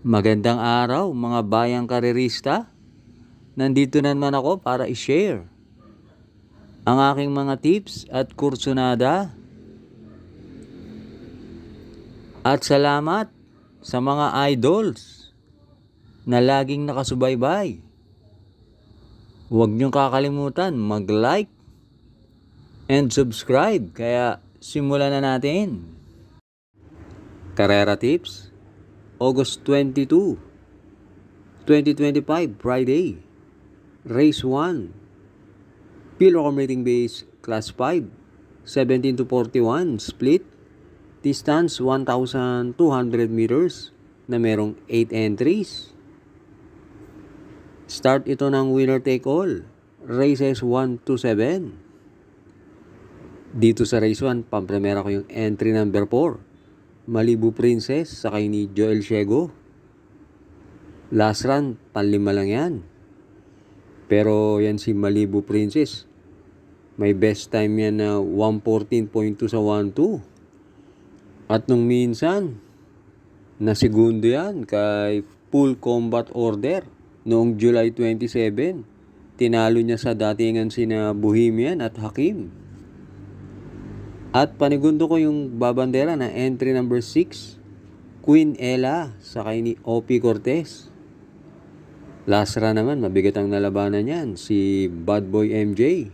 Magandang araw mga bayang karerista. Nandito na naman ako para i-share ang aking mga tips at kursunada. At salamat sa mga idols na laging nakasubaybay. Huwag niyong kakalimutan mag-like and subscribe. Kaya simulan na natin. Karera Tips, August 22, 2025, Friday. Race 1, Pilocom Rating Base, Class 5, 17 to 41, split, distance 1,200 meters, na merong 8 entries. Start ito ng winner take all, races 1 to 7. Dito sa race 1, pampremera ko yung entry number 4, Malibu Princess, sakay ni Joel Ciego. Last run, panlima lang yan. Pero yan si Malibu Princess, may best time yan na 1:14.2 sa 1:2. At nung minsan, nasigundo yan kay Full Combat Order noong July 27. Tinalo niya sa datingan sina Bohemian at Hakim. At panigundo ko yung babandera na entry number 6, Queen Ella, sakay ni O.P. Cortez. Last run naman, mabigat ang nalabanan niyan, si Bad Boy MJ.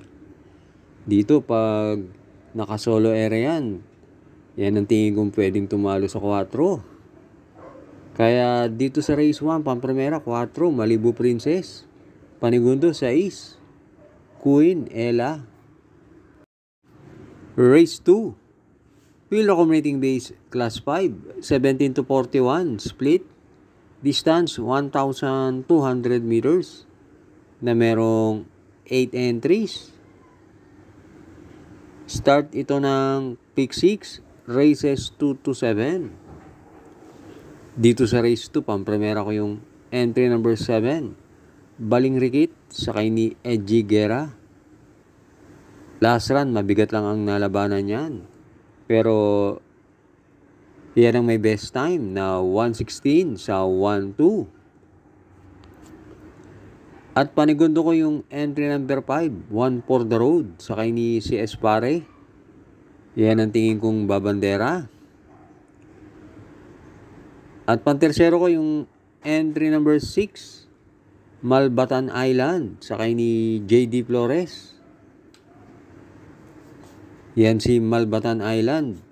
Dito pag naka-solo area yan ang tingin kong pwedeng tumalo sa 4. Kaya dito sa race 1, pampremera 4, Malibu Princess. Panigundo 6, Queen Ella. Race 2, Pilocom Rating Base, Class 5, 17 to 41, split, distance 1,200 meters, na merong 8 entries. Start ito ng pick 6, races 2 to 7. Dito sa race 2, pampremera ko yung entry number 7, Baling Rikit, sakay ni Edgy Guerra. Last run, mabigat lang ang nalabanan niyan. Pero yan ang may best time na 1:16 sa 1:2. At panigundo ko yung entry number 5, One for the Road, sakay ni si Espare. Yan ang tingin kong babandera. At pantersero ko yung entry number 6, Malbatan Island, sakay ni J.D. Flores. Yan si Malbatan Island.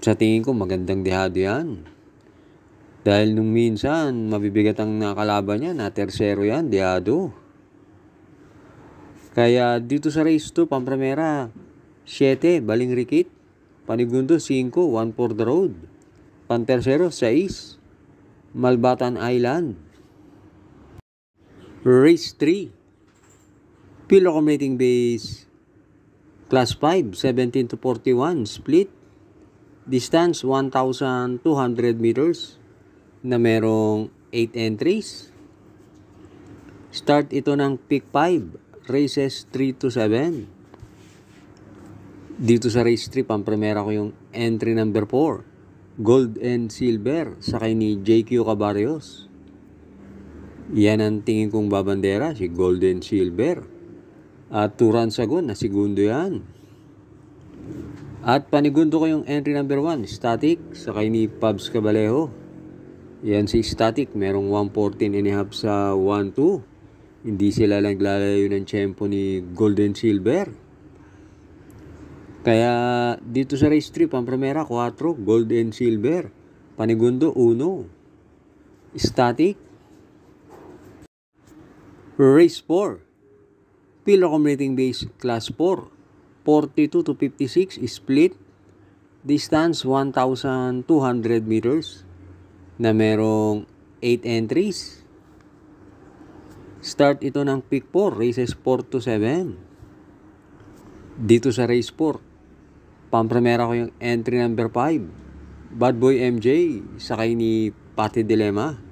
Sa tingin ko magandang dehado yan. Dahil nung minsan, mabibigat ang nakalaban niya, na tersero yan, dehado. Kaya dito sa race 2, pampremera, 7, Baling Rikit. Panigundo, 5, One for the Road. Pantersero, 6, Malbatan Island. Race 3, Pilocom Rating Base, Class 5, 17 to 41, split, distance 1,200 meters, na merong 8 entries. Start ito ng pick 5, races 3 to 7. Dito sa race 3, pampremera ko yung entry number 4, Gold and Silver, sakay ni JQ Cabarrios. Yan ang tingin kong babandera, si Gold and Silver. At 2 runs ago, nasigundo yan. At panigundo ko yung entry number 1, Static, sakay ni Pabs Cabalejo. Yan si Static, merong 1:14.5 sa 1:2. Hindi sila naglalayo ng tempo ni Golden Silver. Kaya dito sa race 3, pampremera 4, Golden Silver. Panigundo 1, Static. Race 4, Pilocom Rating Base, Class 4, 42 to 56, split, distance 1,200 meters, na merong 8 entries. Start ito ng pick 4, races 4 to 7. Dito sa race 4, pampremera ko yung entry number 5, Bad Boy MJ, sakay ni Pati Dilema.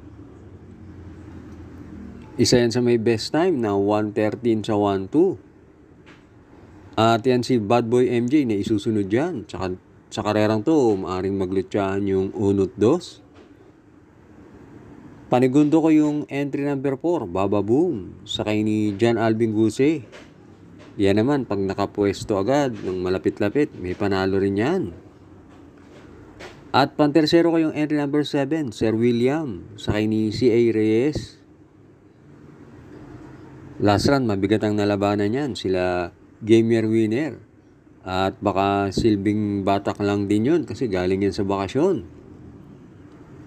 Isa yan sa may best time na 1:13 sa 1:2. At yan si Bad Boy MJ na isusunod yan. Tsaka sa karerang to, maaaring maglutsahan yung 1-2. Panigundo ko yung entry number 4, Baba Boom, sakay ni John Alvin Guse. Yan naman, pag nakapwesto agad, ng malapit-lapit, may panalo rin yan. At pantersero ko yung entry number 7, Sir William, sakay ni C.A. Reyes. Last run, mabigat ang nalabanan yan, sila game year winner. At baka silbing batak lang din yun kasi galing yan sa bakasyon.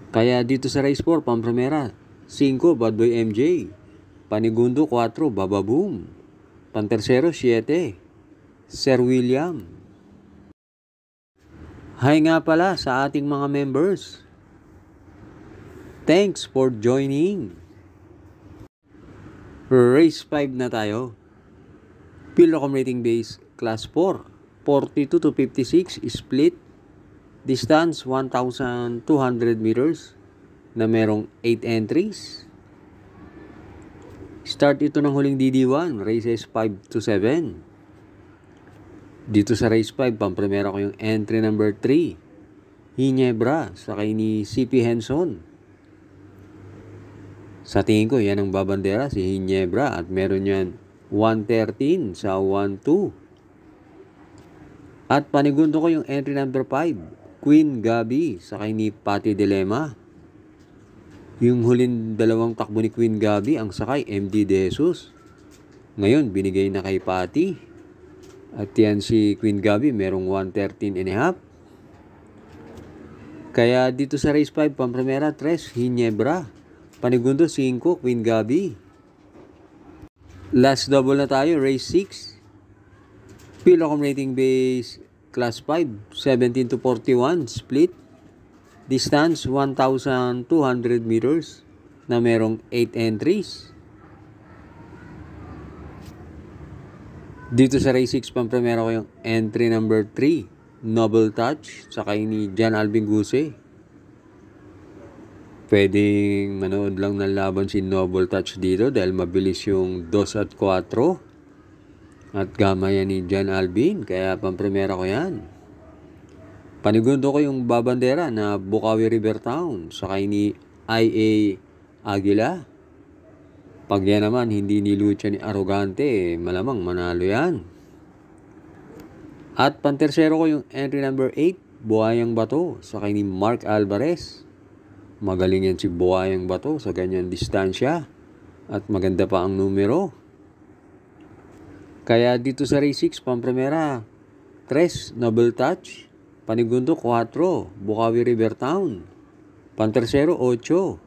Kaya dito sa race 4, Pampramera, 5, Bad Boy MJ. Panigundo, 4, Baba Boom. Pantersero, 7, Sir William. Hi nga pala sa ating mga members. Thanks for joining. Race 5 na tayo. Pilocom rating base, class 4. 42 to 56 split. Distance 1,200 meters na merong 8 entries. Start ito ng huling DD1, races 5 to 7. Dito sa race 5, pamprimera ko yung entry number 3, Hinebra, sakay ni CP Henson. Sa tingin ko, yan ang babandera, si Hinebra, at meron yan 113 sa 1-2. At panigundo ko yung entry number 5, Queen Gabi, sakay ni Patty Dilema. Yung huling dalawang takbo ni Queen Gabi, ang sakay, MD De Jesus. Ngayon, binigay na kay Patty. At yan si Queen Gabi, merong 113.5. Kaya dito sa race 5, Pampramera 3, Hinebra. Panigundo 5, Queen Gabi. Last double na tayo, race 6. Pilocom rating base, class 5, 17 to 41, split. Distance, 1,200 meters na merong 8 entries. Dito sa race 6, pampramera ko yung entry number 3, Noble Touch, sakay ni John Alvin Guse. Pwedeng manood lang ng laban si Noble Touch dito dahil mabilis yung 2 at 4. At gama yan ni John Alvin, kaya pamprimera ko yan. Panigundo ko yung babandera na Bukawi River Town, sakay ni IA Aguila. Pag yan naman, hindi nilucha ni Arrogante, malamang manalo yan. At pantersero ko yung entry number 8, Buhayang Bato, sakay ni Mark Alvarez. Magaling yan si Buhayang Bato sa ganyan distansya. At maganda pa ang numero. Kaya dito sa race 6, pamprimera, 3, Noble Touch. Panigundo, 4, Bukawi River Town. Pantersero, 8,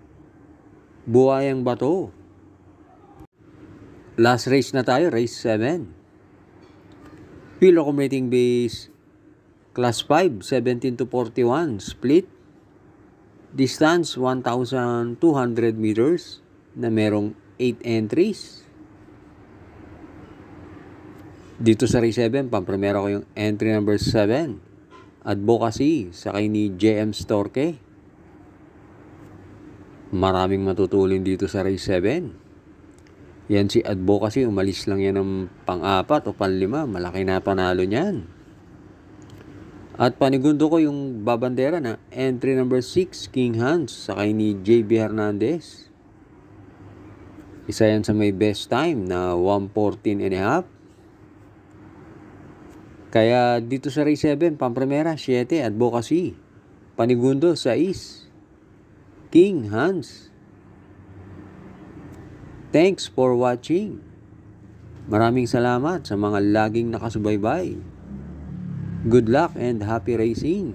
Buhayang Bato. Last race na tayo, race 7. Pilocom rating base, class 5, 17 to 41, split. Distance, 1,200 meters na merong 8 entries. Dito sa race 7, pamprimera ko yung entry number 7, Advocacy, sakay ni JM Storke. Maraming matutulin dito sa race 7. Yan si Advocacy, umalis lang yan ng pang-4 o pang-5. Malaki na panalo niyan. At panigundo ko yung babandera na entry number 6, King Hans, sakay ni JB Hernandez. Isa yan sa may best time na 114.5. Kaya dito sa race 7, pamprimera, 7, Advocacy. Panigundo, 6, King Hans. Thanks for watching. Maraming salamat sa mga laging nakasubaybay. Good luck and happy racing.